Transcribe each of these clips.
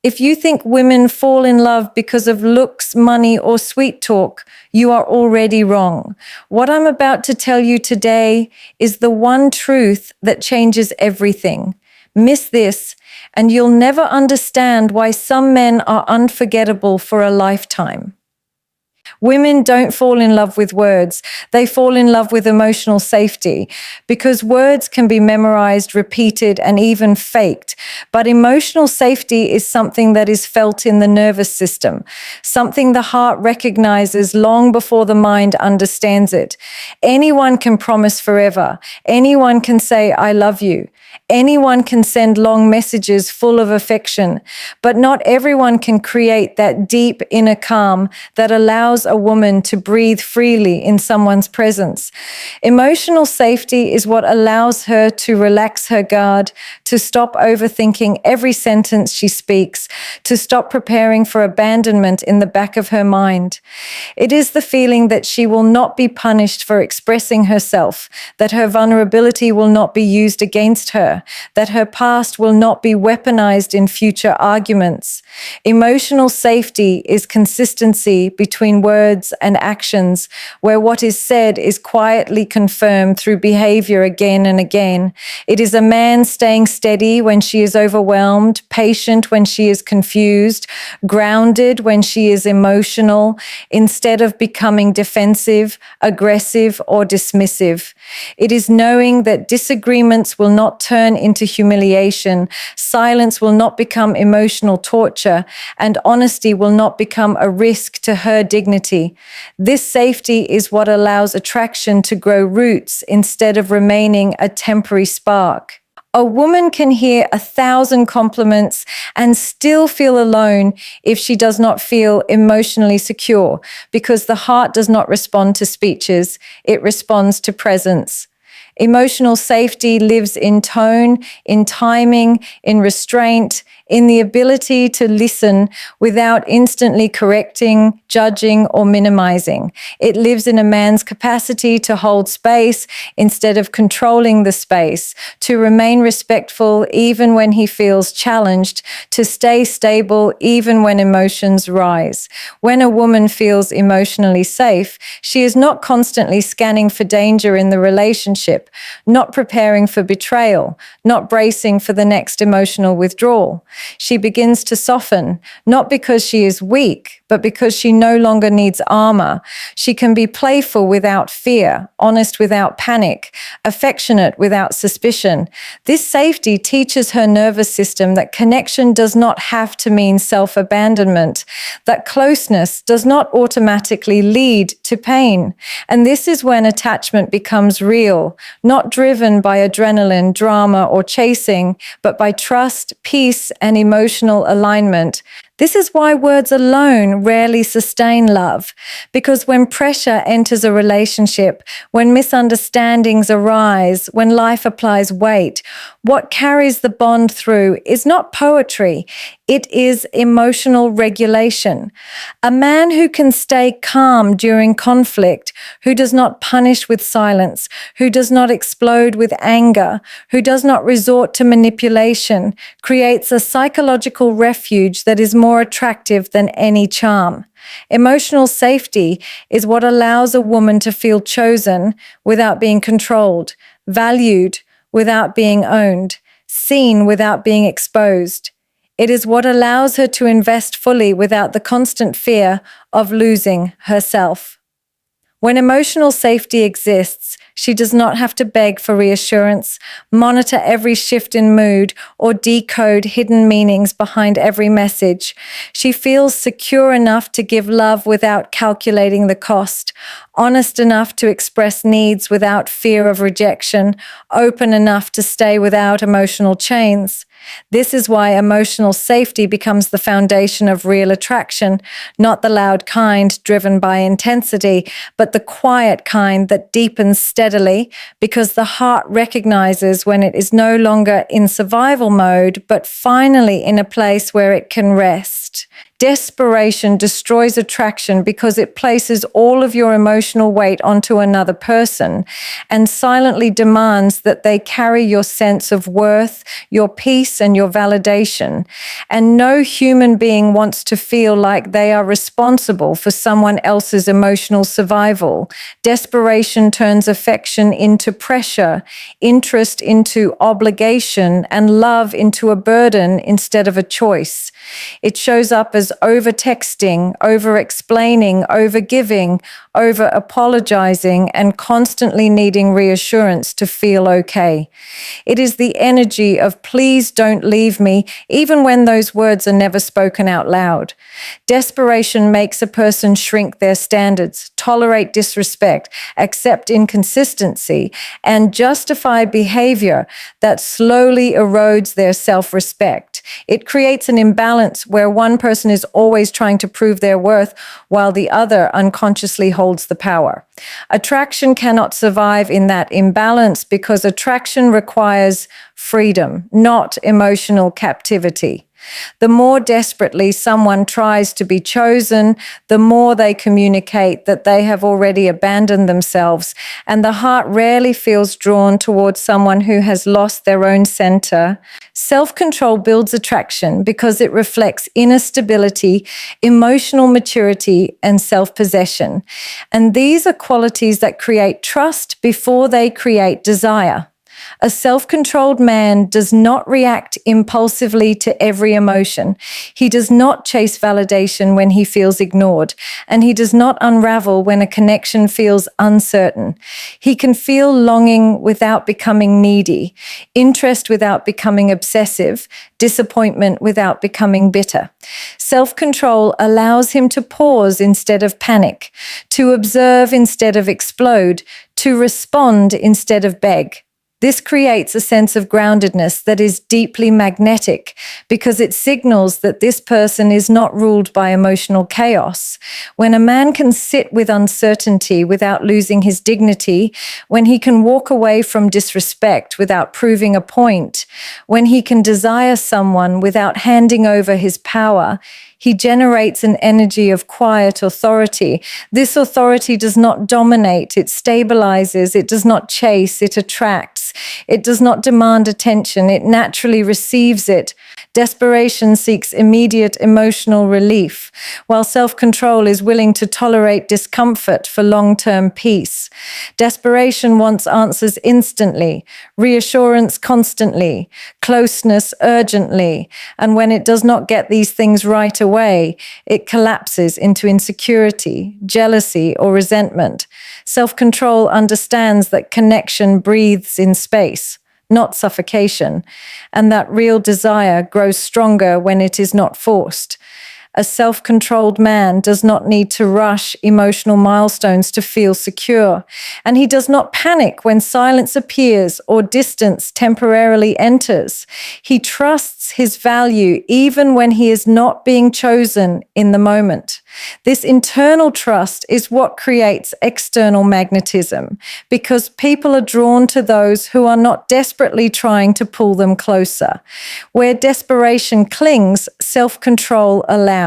If you think women fall in love because of looks, money, or sweet talk, you are already wrong. What I'm about to tell you today is the one truth that changes everything. Miss this, and you'll never understand why some men are unforgettable for a lifetime. Women don't fall in love with words. They fall in love with emotional safety because words can be memorized, repeated, and even faked. But emotional safety is something that is felt in the nervous system, something the heart recognizes long before the mind understands it. Anyone can promise forever. Anyone can say, I love you. Anyone can send long messages full of affection, but not everyone can create that deep inner calm that allows a woman to breathe freely in someone's presence. Emotional safety is what allows her to relax her guard, to stop overthinking every sentence she speaks, to stop preparing for abandonment in the back of her mind. It is the feeling that she will not be punished for expressing herself, that her vulnerability will not be used against her, that her past will not be weaponized in future arguments. Emotional safety is consistency between words and actions, where what is said is quietly confirmed through behavior again and again. It is a man staying steady when she is overwhelmed, patient when she is confused, grounded when she is emotional, instead of becoming defensive, aggressive, or dismissive. It is knowing that disagreements will not turn into humiliation, silence will not become emotional torture, and honesty will not become a risk to her dignity. This safety is what allows attraction to grow roots instead of remaining a temporary spark. A woman can hear 1,000 compliments and still feel alone if she does not feel emotionally secure, because the heart does not respond to speeches, it responds to presence. Emotional safety lives in tone, in timing, in restraint, in the ability to listen without instantly correcting, judging, or minimizing. It lives in a man's capacity to hold space instead of controlling the space, to remain respectful even when he feels challenged, to stay stable even when emotions rise. When a woman feels emotionally safe, she is not constantly scanning for danger in the relationship, not preparing for betrayal, not bracing for the next emotional withdrawal. She begins to soften, not because she is weak, but because she no longer needs armor. She can be playful without fear, honest without panic, affectionate without suspicion. This safety teaches her nervous system that connection does not have to mean self-abandonment, that closeness does not automatically lead to pain. And this is when attachment becomes real, not driven by adrenaline, drama, or chasing, but by trust, peace, and emotional alignment. This is why words alone rarely sustain love, because when pressure enters a relationship, when misunderstandings arise, when life applies weight, what carries the bond through is not poetry, it is emotional regulation. A man who can stay calm during conflict, who does not punish with silence, who does not explode with anger, who does not resort to manipulation, creates a psychological refuge that is more attractive than any charm. Emotional safety is what allows a woman to feel chosen without being controlled, valued without being owned, seen without being exposed. It is what allows her to invest fully without the constant fear of losing herself. When emotional safety exists, she does not have to beg for reassurance, monitor every shift in mood, or decode hidden meanings behind every message. She feels secure enough to give love without calculating the cost, honest enough to express needs without fear of rejection, open enough to stay without emotional chains. This is why emotional safety becomes the foundation of real attraction, not the loud kind driven by intensity, but the quiet kind that deepens steadily because the heart recognizes when it is no longer in survival mode, but finally in a place where it can rest. Desperation destroys attraction because it places all of your emotional weight onto another person and silently demands that they carry your sense of worth, your peace, and your validation. And no human being wants to feel like they are responsible for someone else's emotional survival. Desperation turns affection into pressure, interest into obligation, and love into a burden instead of a choice. It shows up as over-texting, over-explaining, over-giving, over-apologizing, and constantly needing reassurance to feel okay. It is the energy of please don't leave me, even when those words are never spoken out loud. Desperation makes a person shrink their standards, tolerate disrespect, accept inconsistency, and justify behavior that slowly erodes their self-respect. It creates an imbalance where one person is always trying to prove their worth while the other unconsciously holds the power. Attraction cannot survive in that imbalance because attraction requires freedom, not emotional captivity. The more desperately someone tries to be chosen, the more they communicate that they have already abandoned themselves, and the heart rarely feels drawn towards someone who has lost their own center. Self-control builds attraction because it reflects inner stability, emotional maturity, and self-possession. And these are qualities that create trust before they create desire. A self-controlled man does not react impulsively to every emotion. He does not chase validation when he feels ignored, and he does not unravel when a connection feels uncertain. He can feel longing without becoming needy, interest without becoming obsessive, disappointment without becoming bitter. Self-control allows him to pause instead of panic, to observe instead of explode, to respond instead of beg. This creates a sense of groundedness that is deeply magnetic because it signals that this person is not ruled by emotional chaos. When a man can sit with uncertainty without losing his dignity, when he can walk away from disrespect without proving a point, when he can desire someone without handing over his power, he generates an energy of quiet authority. This authority does not dominate, it stabilizes, it does not chase, it attracts. It does not demand attention, it naturally receives it. Desperation seeks immediate emotional relief, while self-control is willing to tolerate discomfort for long-term peace. Desperation wants answers instantly, reassurance constantly, closeness urgently, and when it does not get these things right away, it collapses into insecurity, jealousy, or resentment. Self-control understands that connection breathes in space, not suffocation, and that real desire grows stronger when it is not forced. A self-controlled man does not need to rush emotional milestones to feel secure, and he does not panic when silence appears or distance temporarily enters. He trusts his value even when he is not being chosen in the moment. This internal trust is what creates external magnetism, because people are drawn to those who are not desperately trying to pull them closer. Where desperation clings, self-control allows.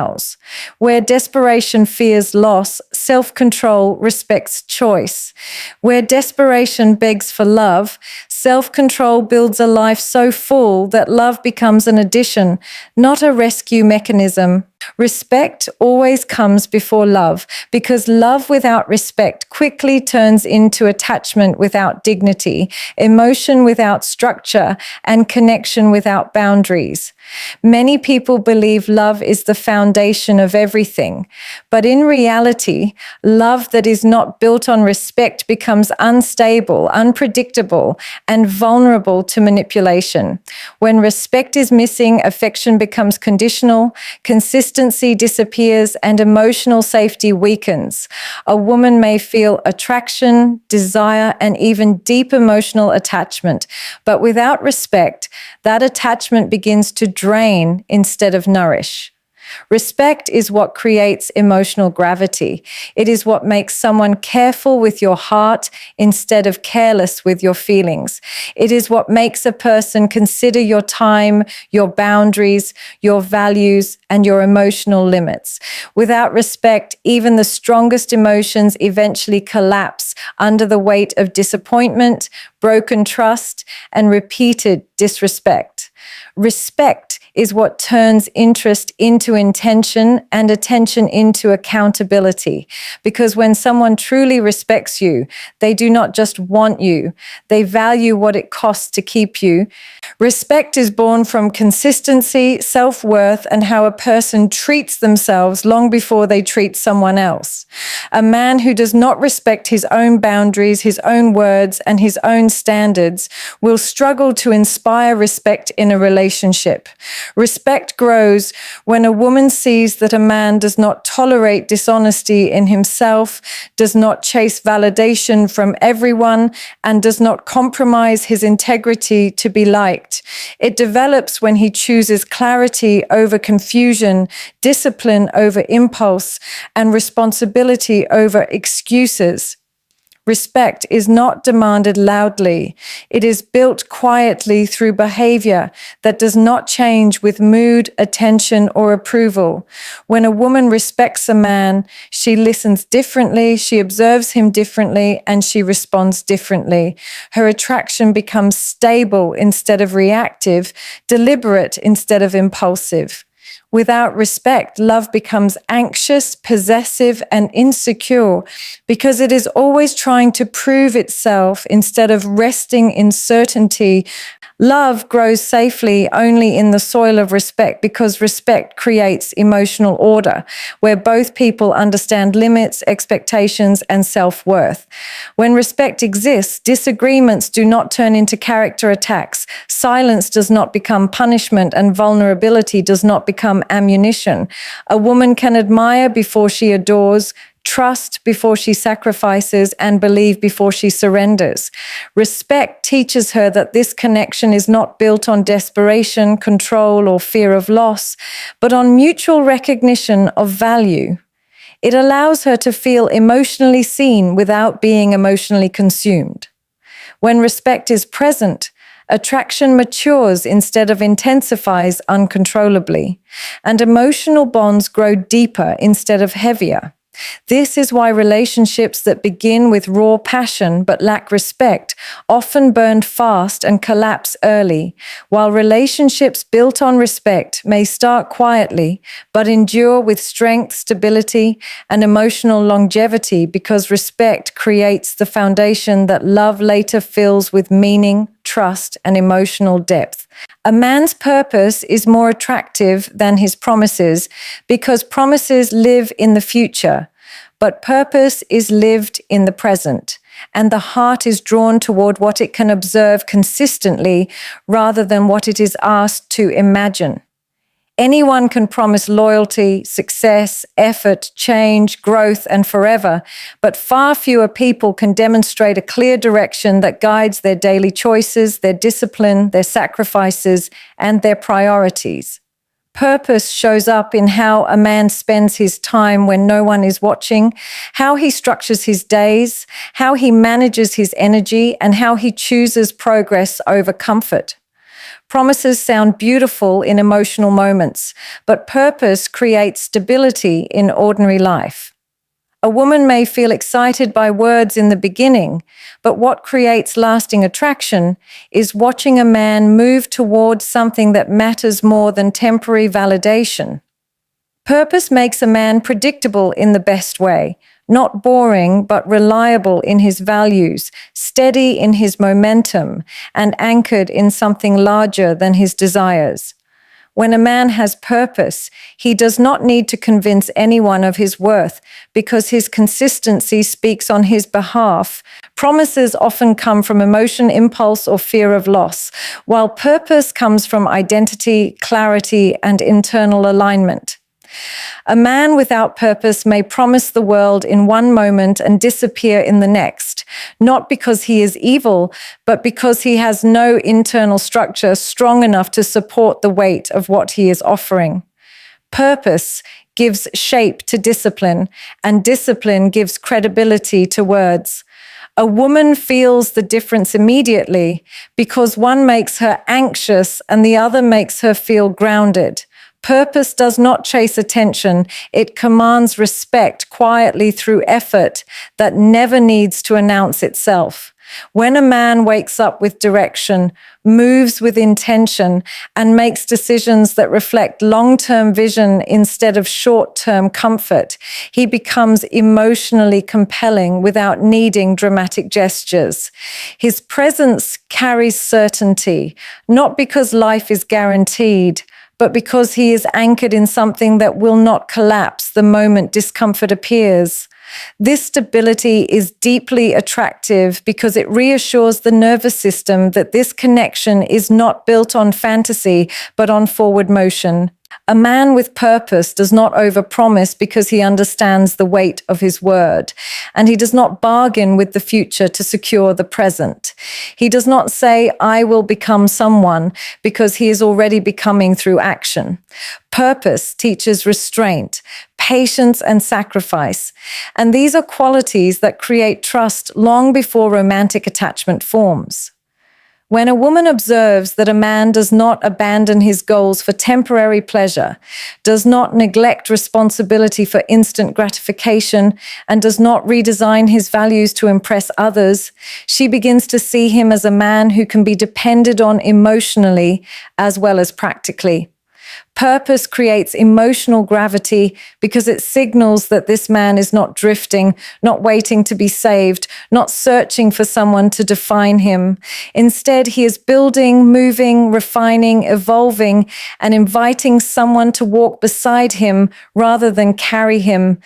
Where desperation fears loss, self-control respects choice. Where desperation begs for love, self-control builds a life so full that love becomes an addition, not a rescue mechanism. Respect always comes before love, because love without respect quickly turns into attachment without dignity, emotion without structure, and connection without boundaries. Many people believe love is the foundation of everything, but in reality, love that is not built on respect becomes unstable, unpredictable, and vulnerable to manipulation. When respect is missing, affection becomes conditional, consistency disappears, and emotional safety weakens. A woman may feel attraction, desire, and even deep emotional attachment, but without respect, that attachment begins to drain instead of nourish. Respect is what creates emotional gravity. It is what makes someone careful with your heart instead of careless with your feelings. It is what makes a person consider your time, your boundaries, your values, and your emotional limits. Without respect, even the strongest emotions eventually collapse under the weight of disappointment, broken trust, and repeated disrespect. Respect is what turns interest into intention and attention into accountability. Because when someone truly respects you, they do not just want you, they value what it costs to keep you. Respect is born from consistency, self-worth, and how a person treats themselves long before they treat someone else. A man who does not respect his own boundaries, his own words, and his own standards will struggle to inspire respect in a relationship. Respect grows when a woman sees that a man does not tolerate dishonesty in himself, does not chase validation from everyone, and does not compromise his integrity to be liked. It develops when he chooses clarity over confusion, discipline over impulse, and responsibility over excuses. Respect is not demanded loudly. It is built quietly through behavior that does not change with mood, attention, or approval. When a woman respects a man, she listens differently, she observes him differently, and she responds differently. Her attraction becomes stable instead of reactive, deliberate instead of impulsive. Without respect, love becomes anxious, possessive, and insecure because it is always trying to prove itself instead of resting in certainty. Love grows safely only in the soil of respect because respect creates emotional order, where both people understand limits, expectations, and self-worth. When respect exists, disagreements do not turn into character attacks, silence does not become punishment, and vulnerability does not become ammunition. A woman can admire before she adores, trust before she sacrifices, and believe before she surrenders. Respect teaches her that this connection is not built on desperation, control, or fear of loss, but on mutual recognition of value. It allows her to feel emotionally seen without being emotionally consumed. When respect is present, attraction matures instead of intensifies uncontrollably, and emotional bonds grow deeper instead of heavier. This is why relationships that begin with raw passion but lack respect often burn fast and collapse early, while relationships built on respect may start quietly but endure with strength, stability, and emotional longevity because respect creates the foundation that love later fills with meaning, trust, and emotional depth. A man's purpose is more attractive than his promises because promises live in the future, but purpose is lived in the present, and the heart is drawn toward what it can observe consistently rather than what it is asked to imagine. Anyone can promise loyalty, success, effort, change, growth, and forever, but far fewer people can demonstrate a clear direction that guides their daily choices, their discipline, their sacrifices, and their priorities. Purpose shows up in how a man spends his time when no one is watching, how he structures his days, how he manages his energy, and how he chooses progress over comfort. Promises sound beautiful in emotional moments, but purpose creates stability in ordinary life. A woman may feel excited by words in the beginning, but what creates lasting attraction is watching a man move towards something that matters more than temporary validation. Purpose makes a man predictable in the best way, not boring, but reliable in his values, steady in his momentum, and anchored in something larger than his desires. When a man has purpose, he does not need to convince anyone of his worth because his consistency speaks on his behalf. Promises often come from emotion, impulse, or fear of loss, while purpose comes from identity, clarity, and internal alignment. A man without purpose may promise the world in one moment and disappear in the next, not because he is evil, but because he has no internal structure strong enough to support the weight of what he is offering. Purpose gives shape to discipline, and discipline gives credibility to words. A woman feels the difference immediately because one makes her anxious and the other makes her feel grounded. Purpose does not chase attention. It commands respect quietly through effort that never needs to announce itself. When a man wakes up with direction, moves with intention, and makes decisions that reflect long-term vision instead of short-term comfort, he becomes emotionally compelling without needing dramatic gestures. His presence carries certainty, not because life is guaranteed, but because he is anchored in something that will not collapse the moment discomfort appears. This stability is deeply attractive because it reassures the nervous system that this connection is not built on fantasy, but on forward motion. A man with purpose does not overpromise because he understands the weight of his word, and he does not bargain with the future to secure the present. He does not say, "I will become someone," because he is already becoming through action. Purpose teaches restraint, patience, and sacrifice, and these are qualities that create trust long before romantic attachment forms. When a woman observes that a man does not abandon his goals for temporary pleasure, does not neglect responsibility for instant gratification, and does not redesign his values to impress others, she begins to see him as a man who can be depended on emotionally as well as practically. Purpose creates emotional gravity because it signals that this man is not drifting, not waiting to be saved, not searching for someone to define him. Instead, he is building, moving, refining, evolving, and inviting someone to walk beside him rather than carry him.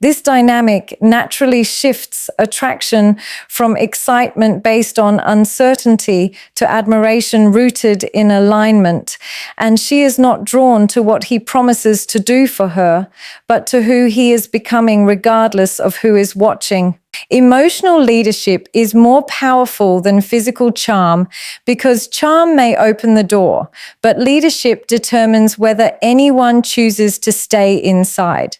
This dynamic naturally shifts attraction from excitement based on uncertainty to admiration rooted in alignment. And she is not drawn to what he promises to do for her, but to who he is becoming regardless of who is watching. Emotional leadership is more powerful than physical charm because charm may open the door, but leadership determines whether anyone chooses to stay inside.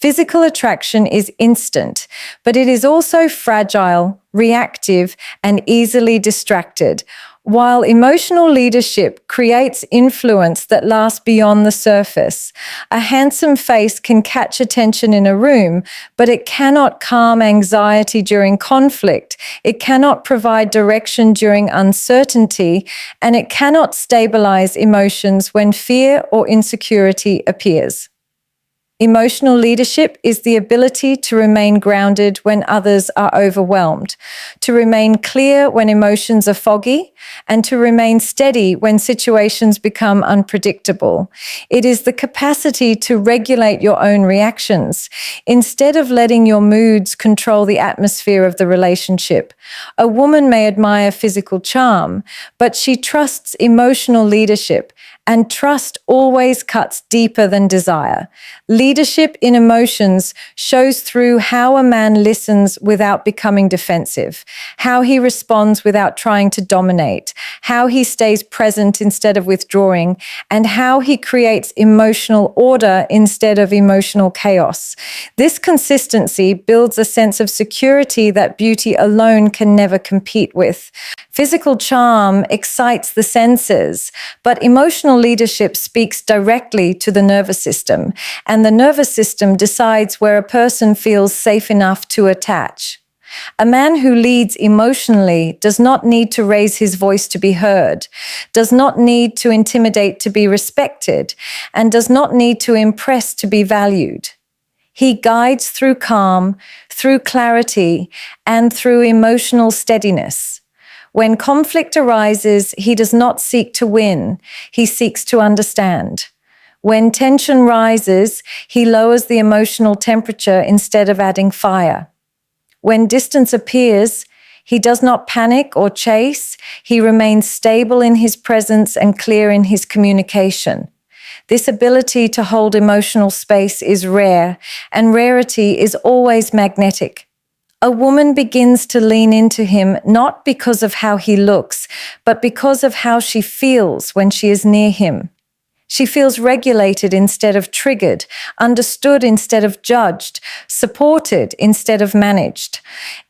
Physical attraction is instant, but it is also fragile, reactive, and easily distracted. While emotional leadership creates influence that lasts beyond the surface, a handsome face can catch attention in a room, but it cannot calm anxiety during conflict. It cannot provide direction during uncertainty, and it cannot stabilize emotions when fear or insecurity appears. Emotional leadership is the ability to remain grounded when others are overwhelmed, to remain clear when emotions are foggy, and to remain steady when situations become unpredictable. It is the capacity to regulate your own reactions instead of letting your moods control the atmosphere of the relationship. A woman may admire physical charm, but she trusts emotional leadership, and trust always cuts deeper than desire. Leadership in emotions shows through how a man listens without becoming defensive, how he responds without trying to dominate, how he stays present instead of withdrawing, and how he creates emotional order instead of emotional chaos. This consistency builds a sense of security that beauty alone can never compete with. Physical charm excites the senses, but emotional leadership speaks directly to the nervous system, and the nervous system decides where a person feels safe enough to attach. A man who leads emotionally does not need to raise his voice to be heard, does not need to intimidate to be respected, and does not need to impress to be valued. He guides through calm, through clarity, and through emotional steadiness. When conflict arises, he does not seek to win, he seeks to understand. When tension rises, he lowers the emotional temperature instead of adding fire. When distance appears, he does not panic or chase, he remains stable in his presence and clear in his communication. This ability to hold emotional space is rare, and rarity is always magnetic. A woman begins to lean into him not because of how he looks, but because of how she feels when she is near him. She feels regulated instead of triggered, understood instead of judged, supported instead of managed.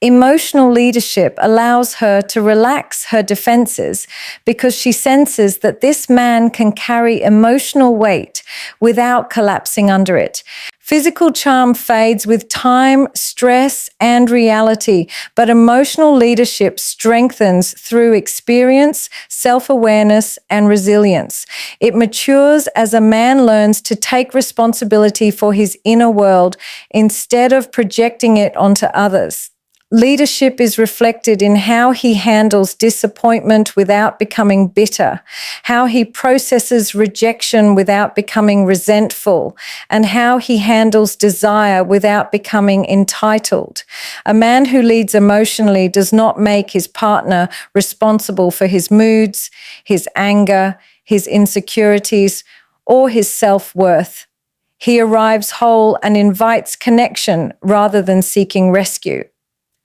Emotional leadership allows her to relax her defenses because she senses that this man can carry emotional weight without collapsing under it. Physical charm fades with time, stress, and reality, but emotional leadership strengthens through experience, self-awareness, and resilience. It matures as a man learns to take responsibility for his inner world instead of projecting it onto others. Leadership is reflected in how he handles disappointment without becoming bitter, how he processes rejection without becoming resentful, and how he handles desire without becoming entitled. A man who leads emotionally does not make his partner responsible for his moods, his anger, his insecurities, or his self-worth. He arrives whole and invites connection rather than seeking rescue.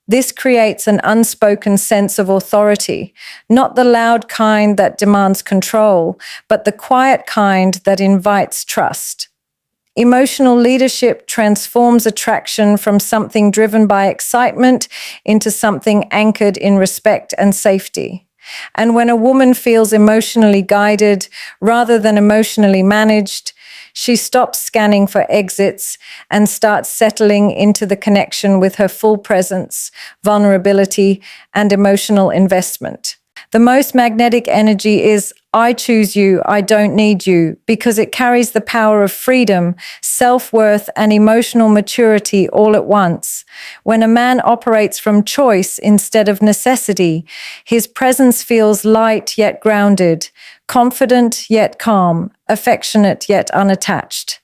This creates an unspoken sense of authority, not the loud kind that demands control, but the quiet kind that invites trust. Emotional leadership transforms attraction from something driven by excitement into something anchored in respect and safety. And when a woman feels emotionally guided rather than emotionally managed, she stops scanning for exits and starts settling into the connection with her full presence, vulnerability, and emotional investment. The most magnetic energy is, I choose you, I don't need you, because it carries the power of freedom, self-worth, and emotional maturity all at once. When a man operates from choice instead of necessity, his presence feels light yet grounded, confident yet calm, affectionate yet unattached.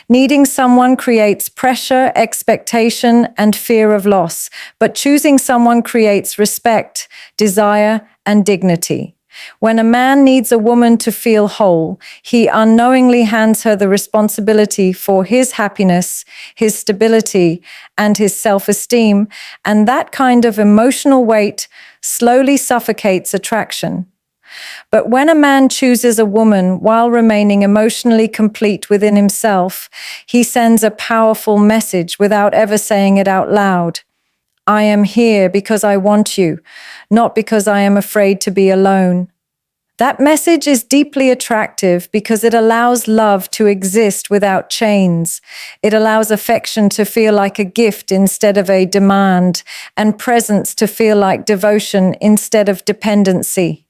Needing someone creates pressure, expectation, and fear of loss, but choosing someone creates respect, desire, and dignity. When a man needs a woman to feel whole, he unknowingly hands her the responsibility for his happiness, his stability, and his self-esteem, and that kind of emotional weight slowly suffocates attraction. But when a man chooses a woman while remaining emotionally complete within himself, he sends a powerful message without ever saying it out loud. I am here because I want you, not because I am afraid to be alone. That message is deeply attractive because it allows love to exist without chains. It allows affection to feel like a gift instead of a demand, and presence to feel like devotion instead of dependency.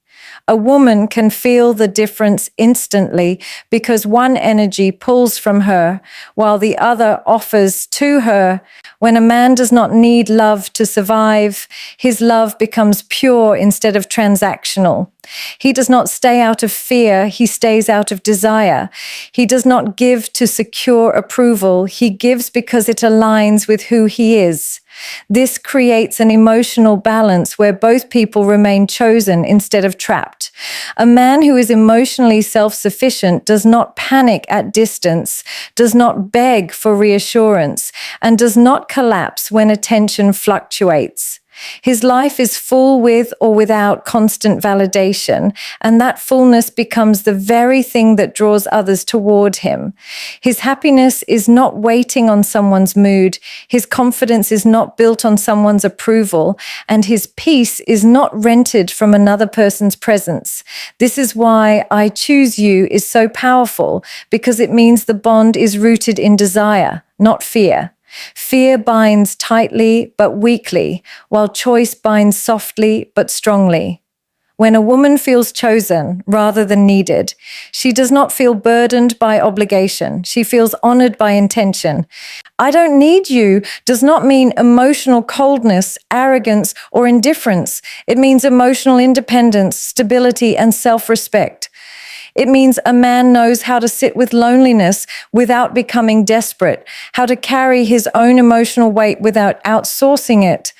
A woman can feel the difference instantly because one energy pulls from her while the other offers to her. When a man does not need love to survive, his love becomes pure instead of transactional. He does not stay out of fear, he stays out of desire. He does not give to secure approval, he gives because it aligns with who he is. This creates an emotional balance where both people remain chosen instead of trapped. A man who is emotionally self-sufficient does not panic at distance, does not beg for reassurance, and does not collapse when attention fluctuates. His life is full with or without constant validation, and that fullness becomes the very thing that draws others toward him. His happiness is not waiting on someone's mood, his confidence is not built on someone's approval, and his peace is not rented from another person's presence. This is why I choose you is so powerful, because it means the bond is rooted in desire, not fear. Fear binds tightly but weakly, while choice binds softly but strongly. When a woman feels chosen rather than needed, she does not feel burdened by obligation. She feels honored by intention. I don't need you does not mean emotional coldness, arrogance, or indifference. It means emotional independence, stability, and self-respect. It means a man knows how to sit with loneliness without becoming desperate, how to carry his own emotional weight without outsourcing it,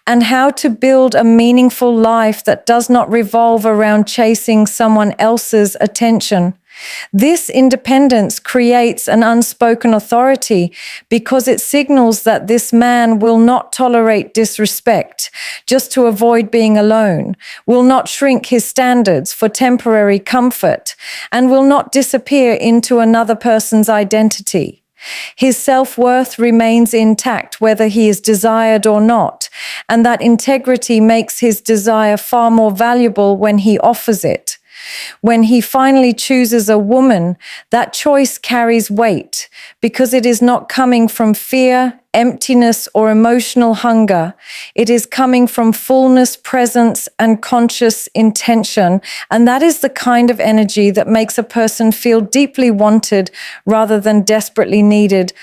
and how to build a meaningful life that does not revolve around chasing someone else's attention. This independence creates an unspoken authority because it signals that this man will not tolerate disrespect just to avoid being alone, will not shrink his standards for temporary comfort, and will not disappear into another person's identity. His self-worth remains intact whether he is desired or not, and that integrity makes his desire far more valuable when he offers it. When he finally chooses a woman, that choice carries weight because it is not coming from fear, emptiness, or emotional hunger. It is coming from fullness, presence, and conscious intention. And that is the kind of energy that makes a person feel deeply wanted rather than desperately needed.